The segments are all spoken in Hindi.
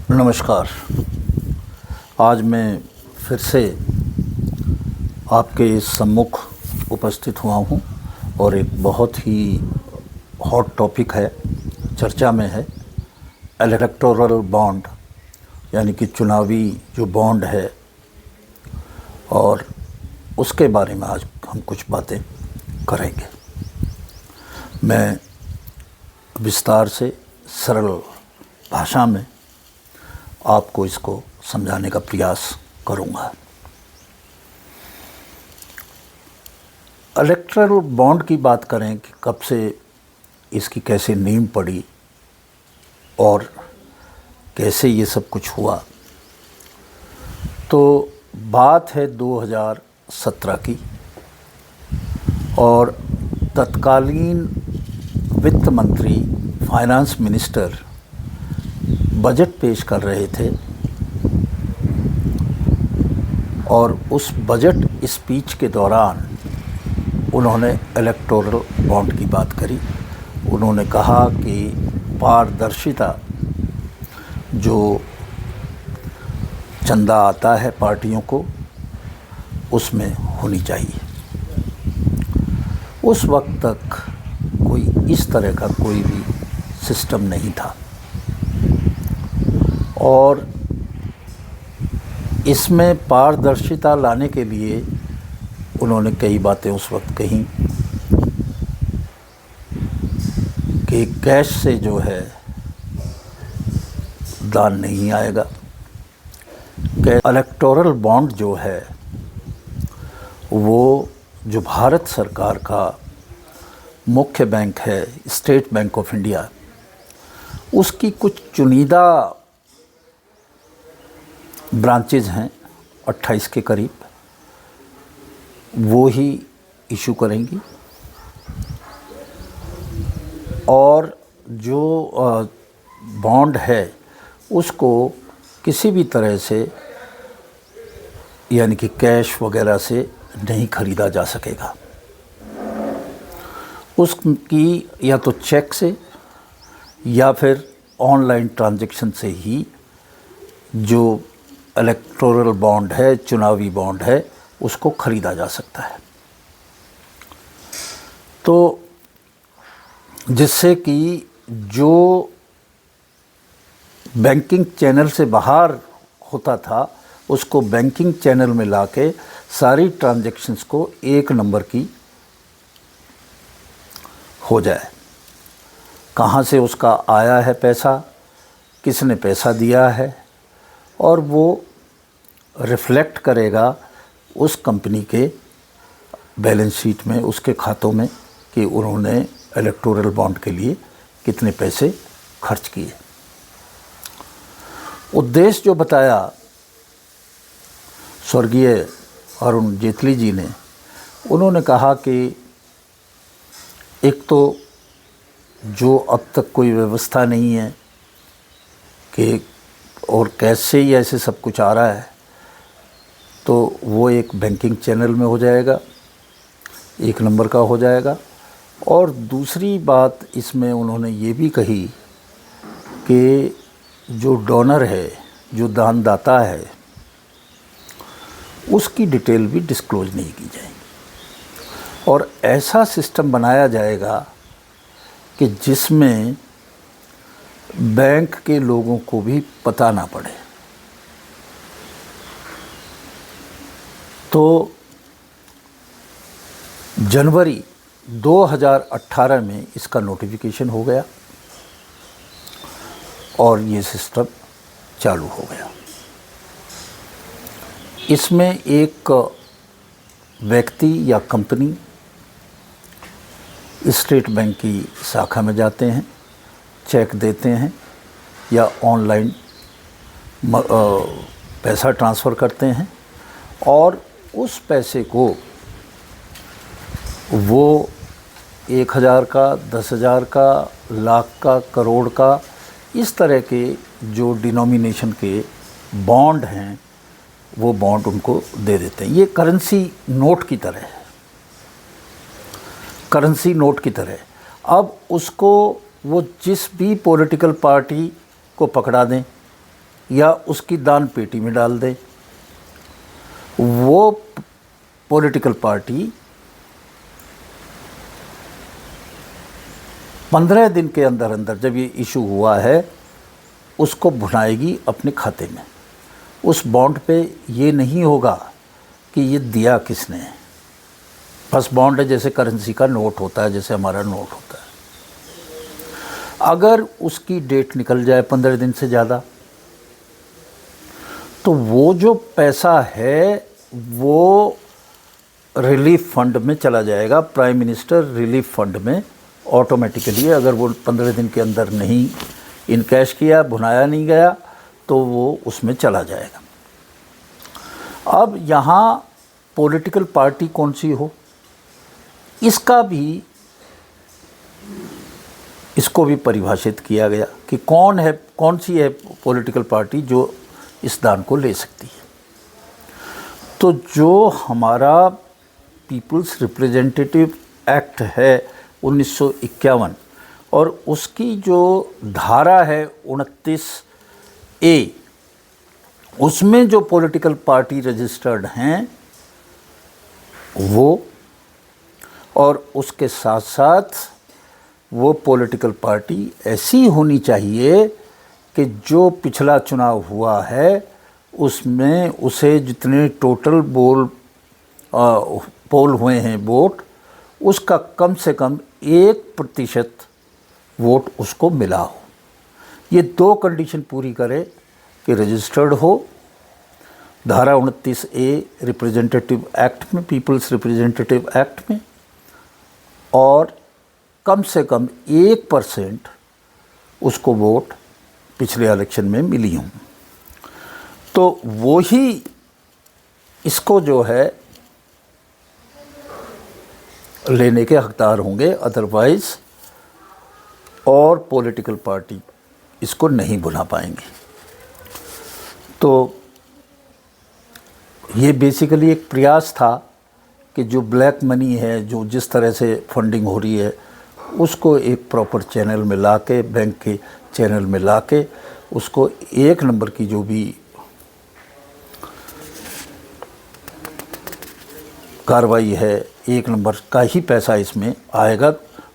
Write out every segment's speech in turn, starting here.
नमस्कार। आज मैं फिर से आपके सम्मुख उपस्थित हुआ हूँ और एक बहुत ही हॉट टॉपिक है, चर्चा में है, इलेक्टोरल बॉन्ड यानी कि चुनावी जो बॉन्ड है, और उसके बारे में आज हम कुछ बातें करेंगे। मैं विस्तार से सरल भाषा में आपको इसको समझाने का प्रयास करूंगा। इलेक्टोरल बॉन्ड की बात करें कि कब से इसकी कैसे नींव पड़ी और कैसे ये सब कुछ हुआ, तो बात है 2017 की, और तत्कालीन वित्त मंत्री, फाइनेंस मिनिस्टर बजट पेश कर रहे थे और उस बजट स्पीच के दौरान उन्होंने इलेक्टोरल बॉन्ड की बात करी। उन्होंने कहा कि पारदर्शिता, जो चंदा आता है पार्टियों को, उसमें होनी चाहिए। उस वक्त तक कोई इस तरह का कोई भी सिस्टम नहीं था और इसमें पारदर्शिता लाने के लिए उन्होंने कई बातें उस वक्त कही कि कैश से जो है दान नहीं आएगा। इलेक्टोरल बॉन्ड जो है वो जो भारत सरकार का मुख्य बैंक है, स्टेट बैंक ऑफ इंडिया, उसकी कुछ चुनिंदा ब्रांचेज हैं 28 के करीब, वो ही इशू करेंगी। और जो बॉन्ड है उसको किसी भी तरह से यानी कि कैश वगैरह से नहीं खरीदा जा सकेगा। उसकी या तो चेक से या फिर ऑनलाइन ट्रांजैक्शन से ही जो इलेक्टोरल बॉन्ड है, चुनावी बॉन्ड है, उसको ख़रीदा जा सकता है। तो जिससे कि जो बैंकिंग चैनल से बाहर होता था उसको बैंकिंग चैनल में लाके सारी ट्रांजैक्शंस को एक नंबर की हो जाए। कहाँ से उसका आया है पैसा, किसने पैसा दिया है, और वो रिफ्लेक्ट करेगा उस कंपनी के बैलेंस शीट में, उसके खातों में, कि उन्होंने इलेक्टोरल बॉन्ड के लिए कितने पैसे खर्च किए। उद्देश्य जो बताया स्वर्गीय अरुण जेटली जी ने, उन्होंने कहा कि एक तो जो अब तक कोई व्यवस्था नहीं है कि और कैसे ही ऐसे सब कुछ आ रहा है, तो वो एक बैंकिंग चैनल में हो जाएगा, एक नंबर का हो जाएगा। और दूसरी बात इसमें उन्होंने ये भी कही कि जो डोनर है, जो दानदाता है, उसकी डिटेल भी डिस्क्लोज नहीं की जाएगी और ऐसा सिस्टम बनाया जाएगा कि जिसमें बैंक के लोगों को भी पता ना पड़े। तो जनवरी 2018 में इसका नोटिफिकेशन हो गया और ये सिस्टम चालू हो गया। इसमें एक व्यक्ति या कंपनी स्टेट बैंक की शाखा में जाते हैं, चेक देते हैं या ऑनलाइन पैसा ट्रांसफ़र करते हैं और उस पैसे को वो 1000 का, 10,000 का, लाख का, करोड़ का, इस तरह के जो डिनोमिनेशन के बॉन्ड हैं वो बॉन्ड उनको दे देते हैं। ये करेंसी नोट की तरह है, करेंसी नोट की तरह। अब उसको वो जिस भी पॉलिटिकल पार्टी को पकड़ा दें या उसकी दान पेटी में डाल दें। वो पॉलिटिकल पार्टी 15 दिन के अंदर अंदर जब ये इशू हुआ है उसको भुनाएगी अपने खाते में। उस बॉन्ड पे ये नहीं होगा कि ये दिया किसने है। बस बॉन्ड है, जैसे करेंसी का नोट होता है, जैसे हमारा नोट होता है। अगर उसकी डेट निकल जाए 15 दिन से ज़्यादा, तो वो जो पैसा है वो रिलीफ फंड में चला जाएगा, प्राइम मिनिस्टर रिलीफ फंड में ऑटोमेटिकली। अगर वो 15 दिन के अंदर नहीं इनकैश किया, भुनाया नहीं गया, तो वो उसमें चला जाएगा। अब यहाँ पॉलिटिकल पार्टी कौन सी हो, इसको भी परिभाषित किया गया कि कौन सी है पॉलिटिकल पार्टी जो इस दान को ले सकती है। तो जो हमारा पीपल्स रिप्रेजेंटेटिव एक्ट है 1951 और उसकी जो धारा है 29A, उसमें जो पॉलिटिकल पार्टी रजिस्टर्ड हैं वो, और उसके साथ साथ वो पॉलिटिकल पार्टी ऐसी होनी चाहिए कि जो पिछला चुनाव हुआ है उसमें उसे जितने टोटल पोल हुए हैं वोट, उसका कम से कम 1% वोट उसको मिला हो। ये 2 कंडीशन पूरी करे कि रजिस्टर्ड हो धारा 29A रिप्रेजेंटेटिव एक्ट में, पीपल्स रिप्रेजेंटेटिव एक्ट में, और कम से कम 1% उसको वोट पिछले इलेक्शन में मिली हूँ। तो वो ही इसको जो है लेने के हकदार होंगे, अदरवाइज़ और पॉलिटिकल पार्टी इसको नहीं बुला पाएंगी। तो ये बेसिकली एक प्रयास था कि जो ब्लैक मनी है, जो जिस तरह से फंडिंग हो रही है, उसको एक प्रॉपर चैनल में लाके, बैंक के चैनल में लाके, उसको 1 नंबर की जो भी कार्रवाई है, 1 नंबर का ही पैसा इसमें आएगा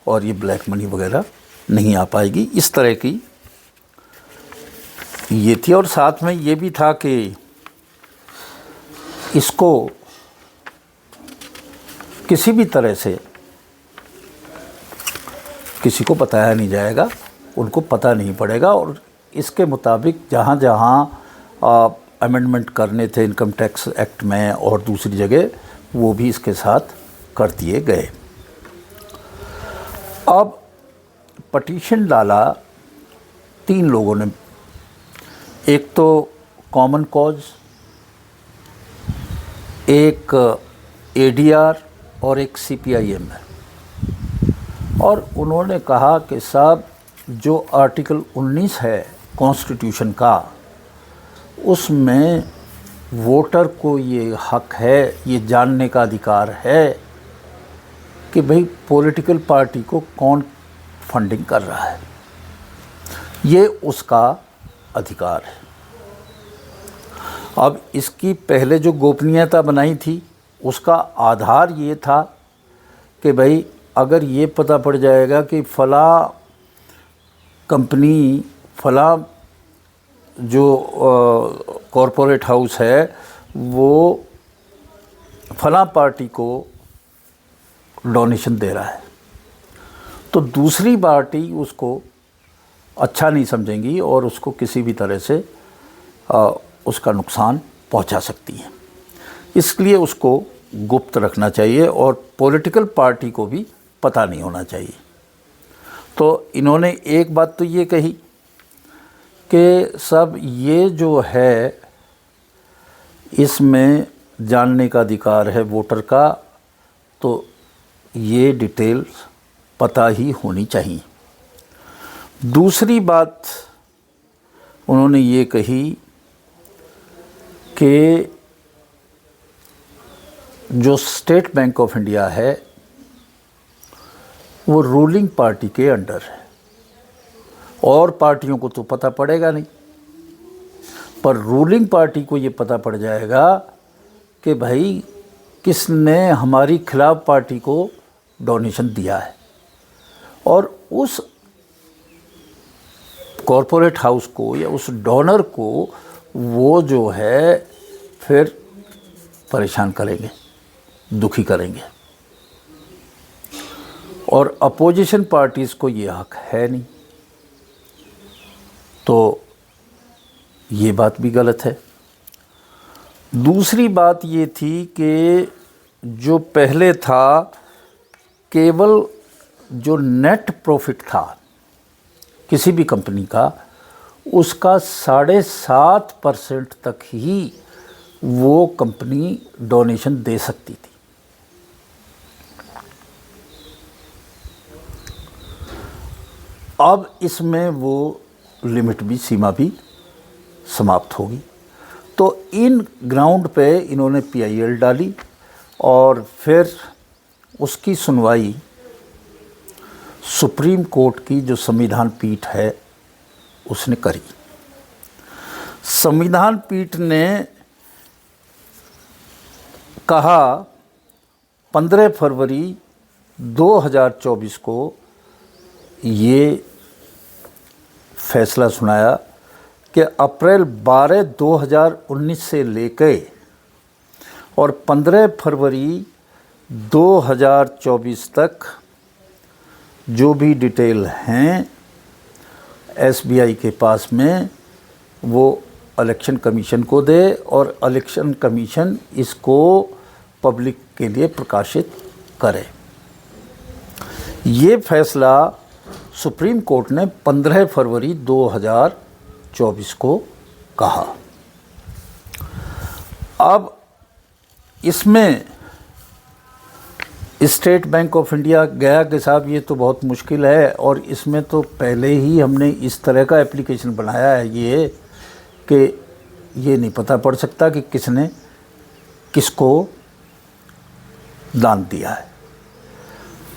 और ये ब्लैक मनी वगैरह नहीं आ पाएगी। इस तरह की ये थी। और साथ में ये भी था कि इसको किसी भी तरह से किसी को बताया नहीं जाएगा, उनको पता नहीं पड़ेगा। और इसके मुताबिक जहाँ जहाँ अमेंडमेंट करने थे इनकम टैक्स एक्ट में और दूसरी जगह, वो भी इसके साथ कर दिए गए। अब पटिशन डाला 3 लोगों ने, एक तो कॉमन कॉज, एक ADR और एक CPIM है। और उन्होंने कहा कि साहब जो आर्टिकल 19 है कॉन्स्टिट्यूशन का, उसमें वोटर को ये हक है, ये जानने का अधिकार है कि भाई पॉलिटिकल पार्टी को कौन फंडिंग कर रहा है। ये उसका अधिकार है। अब इसकी पहले जो गोपनीयता बनाई थी उसका आधार ये था कि भाई अगर ये पता पड़ जाएगा कि फ़ला कंपनी, फ़ला जो कॉरपोरेट हाउस है वो फ़ला पार्टी को डोनेशन दे रहा है, तो दूसरी पार्टी उसको अच्छा नहीं समझेंगी और उसको किसी भी तरह से उसका नुकसान पहुंचा सकती है। इसलिए उसको गुप्त रखना चाहिए और पॉलिटिकल पार्टी को भी पता नहीं होना चाहिए। तो इन्होंने एक बात तो ये कही कि सब ये जो है इसमें जानने का अधिकार है वोटर का, तो ये डिटेल्स पता ही होनी चाहिए। दूसरी बात उन्होंने ये कही कि जो स्टेट बैंक ऑफ इंडिया है वो रूलिंग पार्टी के अंडर है और पार्टियों को तो पता पड़ेगा नहीं। पर रूलिंग पार्टी को ये पता पड़ जाएगा कि भाई किसने हमारी खिलाफ पार्टी को डोनेशन दिया है, और उस कॉरपोरेट हाउस को या उस डोनर को वो जो है फिर परेशान करेंगे, दुखी करेंगे, और अपोजिशन पार्टीज़ को ये हक है नहीं। तो ये बात भी गलत है। दूसरी बात ये थी कि जो पहले था केवल जो नेट प्रॉफिट था किसी भी कंपनी का, उसका 7.5% तक ही वो कंपनी डोनेशन दे सकती थी। अब इसमें वो लिमिट भी, सीमा भी समाप्त होगी। तो इन ग्राउंड पे इन्होंने PIL डाली और फिर उसकी सुनवाई सुप्रीम कोर्ट की जो संविधान पीठ है उसने करी। संविधान पीठ ने कहा 15 फरवरी 2024 को ये फैसला सुनाया कि अप्रैल 12 2019 से लेकर और 15 फरवरी 2024 तक जो भी डिटेल हैं SBI के पास में वो इलेक्शन कमीशन को दे, और इलेक्शन कमीशन इसको पब्लिक के लिए प्रकाशित करे। ये फैसला सुप्रीम कोर्ट ने 15 फरवरी 2024 को कहा। अब इसमें स्टेट बैंक ऑफ इंडिया गया कि साहब ये तो बहुत मुश्किल है, और इसमें तो पहले ही हमने इस तरह का एप्लीकेशन बनाया है ये कि ये नहीं पता पड़ सकता कि किसने किसको दान दिया है।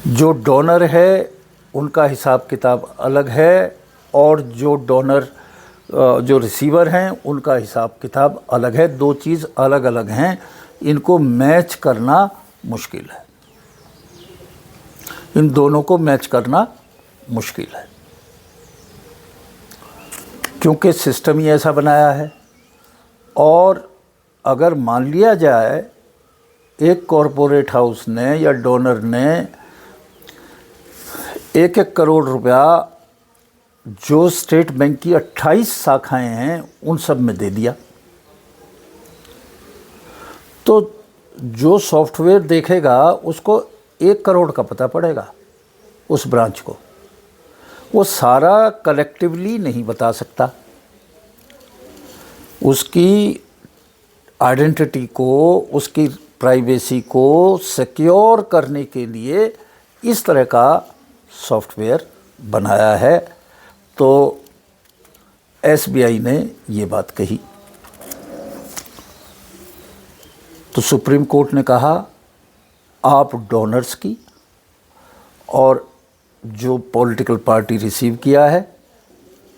जो डोनर है उनका हिसाब किताब अलग है, और जो डोनर जो रिसीवर हैं उनका हिसाब किताब अलग है। दो चीज़ अलग अलग हैं, इनको मैच करना मुश्किल है, इन दोनों को मैच करना मुश्किल है, क्योंकि सिस्टम ही ऐसा बनाया है। और अगर मान लिया जाए एक कॉरपोरेट हाउस ने या डोनर ने 1-1 करोड़ रुपया जो स्टेट बैंक की 28 शाखाएं हैं उन सब में दे दिया, तो जो सॉफ्टवेयर देखेगा उसको 1 करोड़ का पता पड़ेगा उस ब्रांच को, वो सारा कलेक्टिवली नहीं बता सकता। उसकी आइडेंटिटी को, उसकी प्राइवेसी को सिक्योर करने के लिए इस तरह का सॉफ्टवेयर बनाया है। तो SBI ने ये बात कही, तो सुप्रीम कोर्ट ने कहा आप डोनर्स की और जो पॉलिटिकल पार्टी रिसीव किया है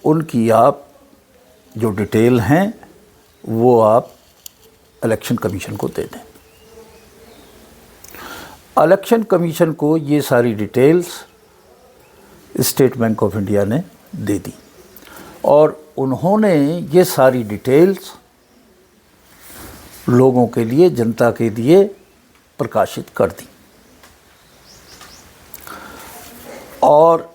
उनकी आप जो डिटेल हैं वो आप इलेक्शन कमीशन को दे दें। इलेक्शन कमीशन को ये सारी details state bank of India ने दे दी, और उन्होंने ये सारी डिटेल्स लोगों के लिए, जनता के लिए प्रकाशित कर दी। और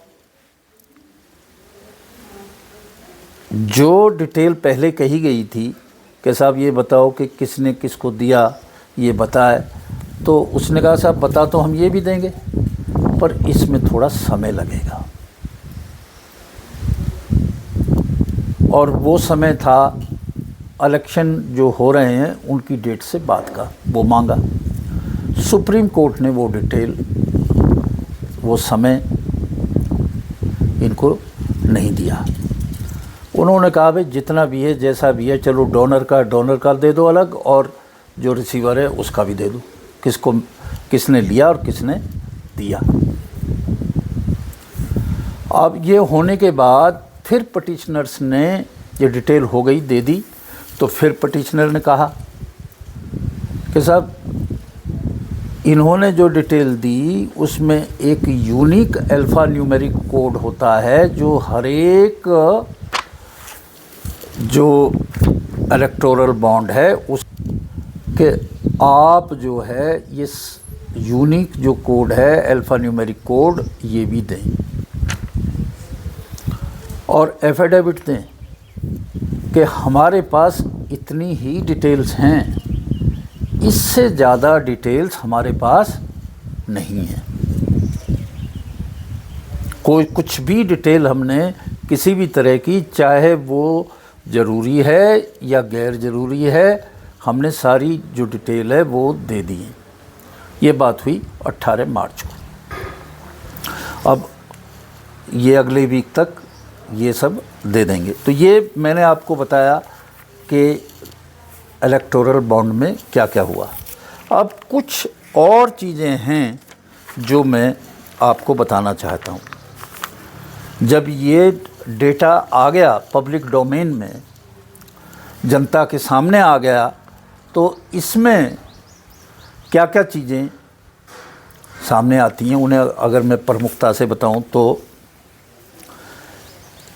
जो डिटेल पहले कही गई थी कि साहब ये बताओ कि किसने किसको दिया, ये बताए, तो उसने कहा साहब बता तो हम ये भी देंगे, पर इसमें थोड़ा समय लगेगा। और वो समय था इलेक्शन जो हो रहे हैं उनकी डेट से बाद का, वो मांगा। सुप्रीम कोर्ट ने वो डिटेल, वो समय इनको नहीं दिया। उन्होंने कहा भाई जितना भी है, जैसा भी है, चलो डोनर का दे दो अलग, और जो रिसीवर है उसका भी दे दो, किसको किसने लिया और किसने दिया। अब ये होने के बाद फिर पटिशनर्स ने ये डिटेल हो गई, दे दी, तो फिर पटिशनर ने कहा कि साहब इन्होंने जो डिटेल दी उसमें एक यूनिक अल्फ़ा न्यूमेरिक कोड होता है जो हर एक जो इलेक्टोरल बॉन्ड है उसके आप जो है ये यूनिक जो कोड है अल्फ़ा न्यूमेरिक कोड ये भी दें और एफिडेविट दें कि हमारे पास इतनी ही डिटेल्स हैं, इससे ज़्यादा डिटेल्स हमारे पास नहीं है। कोई कुछ भी डिटेल हमने किसी भी तरह की, चाहे वो ज़रूरी है या गैर ज़रूरी है, हमने सारी जो डिटेल है वो दे दी है। ये बात हुई 18 मार्च को। अब ये अगले वीक तक ये सब दे देंगे। तो ये मैंने आपको बताया कि इलेक्टोरल बॉन्ड में क्या क्या हुआ। अब कुछ और चीज़ें हैं जो मैं आपको बताना चाहता हूँ। जब ये डेटा आ गया पब्लिक डोमेन में, जनता के सामने आ गया, तो इसमें क्या क्या चीज़ें सामने आती हैं उन्हें अगर मैं प्रमुखता से बताऊं तो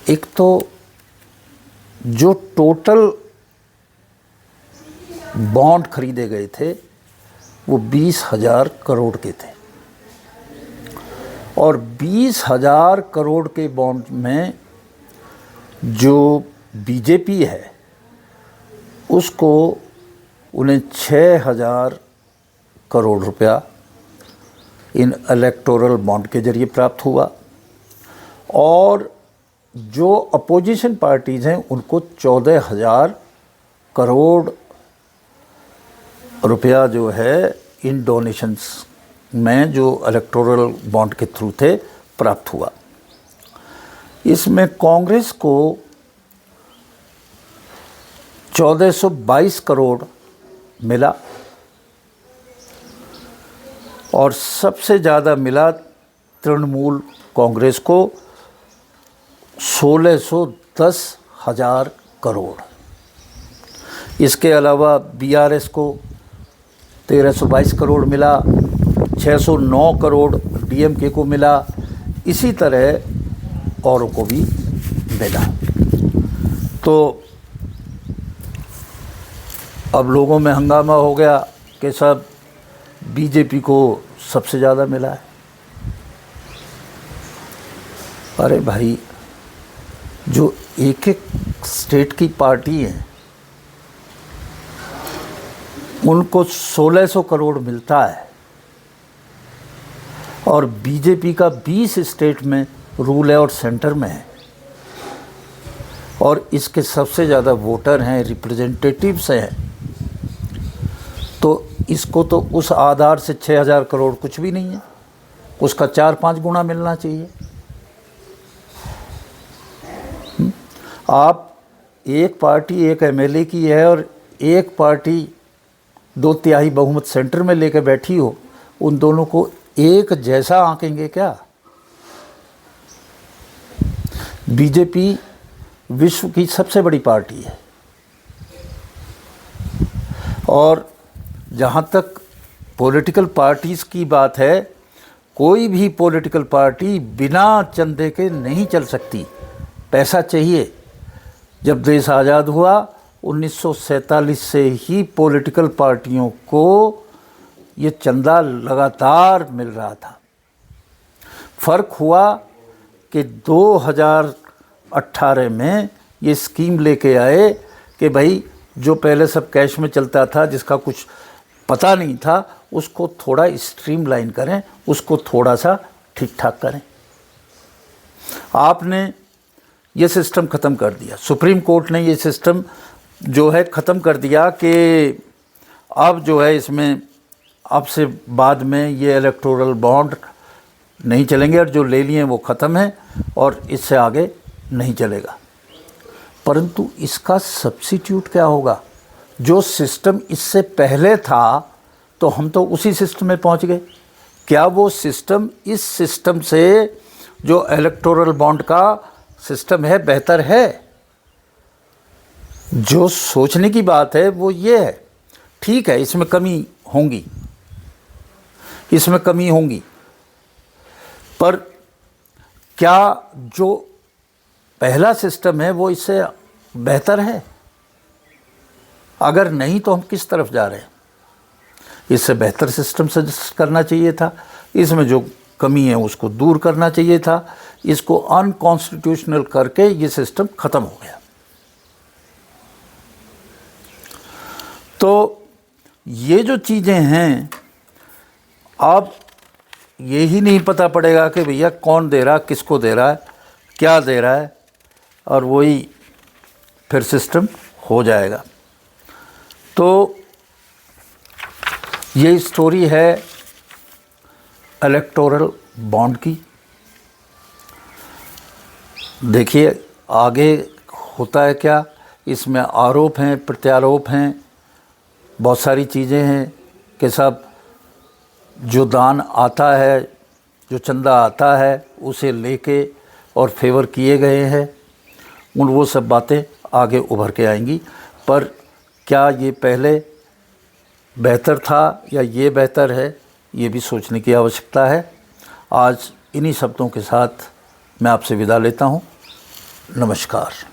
एक तो जो टोटल बॉन्ड खरीदे गए थे वो 20,000 करोड़ के थे और 20,000 करोड़ के बॉन्ड में जो बीजेपी है उसको उन्हें 6,000 करोड़ रुपया इन इलेक्टोरल बॉन्ड के ज़रिए प्राप्त हुआ और जो अपोजिशन पार्टीज़ हैं उनको 14,000 करोड़ रुपया जो है इन डोनेशंस में जो इलेक्टोरल बॉन्ड के थ्रू थे प्राप्त हुआ। इसमें कांग्रेस को 1422 करोड़ मिला और सबसे ज़्यादा मिला तृणमूल कांग्रेस को 1610,000 करोड़। इसके अलावा बीआरएस को 1322 करोड़ मिला, 609 करोड़ डीएमके को मिला, इसी तरह औरों को भी मिला। तो अब लोगों में हंगामा हो गया कि सब बीजेपी को सबसे ज़्यादा मिला है। अरे भाई, जो एक एक स्टेट की पार्टी है उनको 1600 करोड़ मिलता है और बीजेपी का 20 स्टेट में रूल है और सेंटर में है और इसके सबसे ज़्यादा वोटर हैं, रिप्रेजेंटेटिव्स हैं, तो इसको तो उस आधार से 6,000 करोड़ कुछ भी नहीं है, उसका 4-5 गुना मिलना चाहिए। आप एक पार्टी एक एमएलए की है और एक पार्टी 2/3 बहुमत सेंटर में लेकर बैठी हो, उन दोनों को एक जैसा आंकेंगे क्या? बीजेपी विश्व की सबसे बड़ी पार्टी है और जहाँ तक पॉलिटिकल पार्टीज़ की बात है, कोई भी पॉलिटिकल पार्टी बिना चंदे के नहीं चल सकती, पैसा चाहिए। जब देश आज़ाद हुआ 1947 से ही पॉलिटिकल पार्टियों को ये चंदा लगातार मिल रहा था। फ़र्क हुआ कि 2018 में ये स्कीम लेके आए कि भाई जो पहले सब कैश में चलता था, जिसका कुछ पता नहीं था, उसको थोड़ा स्ट्रीमलाइन करें, उसको थोड़ा सा ठीक ठाक करें। आपने ये सिस्टम ख़त्म कर दिया, सुप्रीम कोर्ट ने ये सिस्टम जो है ख़त्म कर दिया कि अब जो है इसमें अब से बाद में ये इलेक्टोरल बॉन्ड नहीं चलेंगे और जो ले लिए वो ख़त्म है और इससे आगे नहीं चलेगा। परंतु इसका सब्स्टिट्यूट क्या होगा? जो सिस्टम इससे पहले था तो हम तो उसी सिस्टम में पहुंच गए। क्या वो सिस्टम इस सिस्टम से जो इलेक्टोरल बॉन्ड का सिस्टम है बेहतर है? जो सोचने की बात है वो ये है, ठीक है इसमें कमी होंगी, इसमें कमी होंगी, पर क्या जो पहला सिस्टम है वो इससे बेहतर है? अगर नहीं तो हम किस तरफ जा रहे हैं? इससे बेहतर सिस्टम सजेस्ट करना चाहिए था, इसमें जो कमी है उसको दूर करना चाहिए था, इसको अनकॉन्स्टिट्यूशनल करके ये सिस्टम ख़त्म हो गया। तो ये जो चीज़ें हैं, अब यही नहीं पता पड़ेगा कि भैया कौन दे रहा है, किसको दे रहा है, क्या दे रहा है, और वही फिर सिस्टम हो जाएगा। तो ये स्टोरी है इलेक्टोरल बॉन्ड की। देखिए आगे होता है क्या, इसमें आरोप हैं, प्रत्यारोप हैं, बहुत सारी चीज़ें हैं कि सब जो दान आता है, जो चंदा आता है उसे लेके और फेवर किए गए हैं, वो सब बातें आगे उभर के आएंगी। पर क्या ये पहले बेहतर था या ये बेहतर है, ये भी सोचने की आवश्यकता है। आज इन्हीं शब्दों के साथ मैं आपसे विदा लेता हूँ। नमस्कार।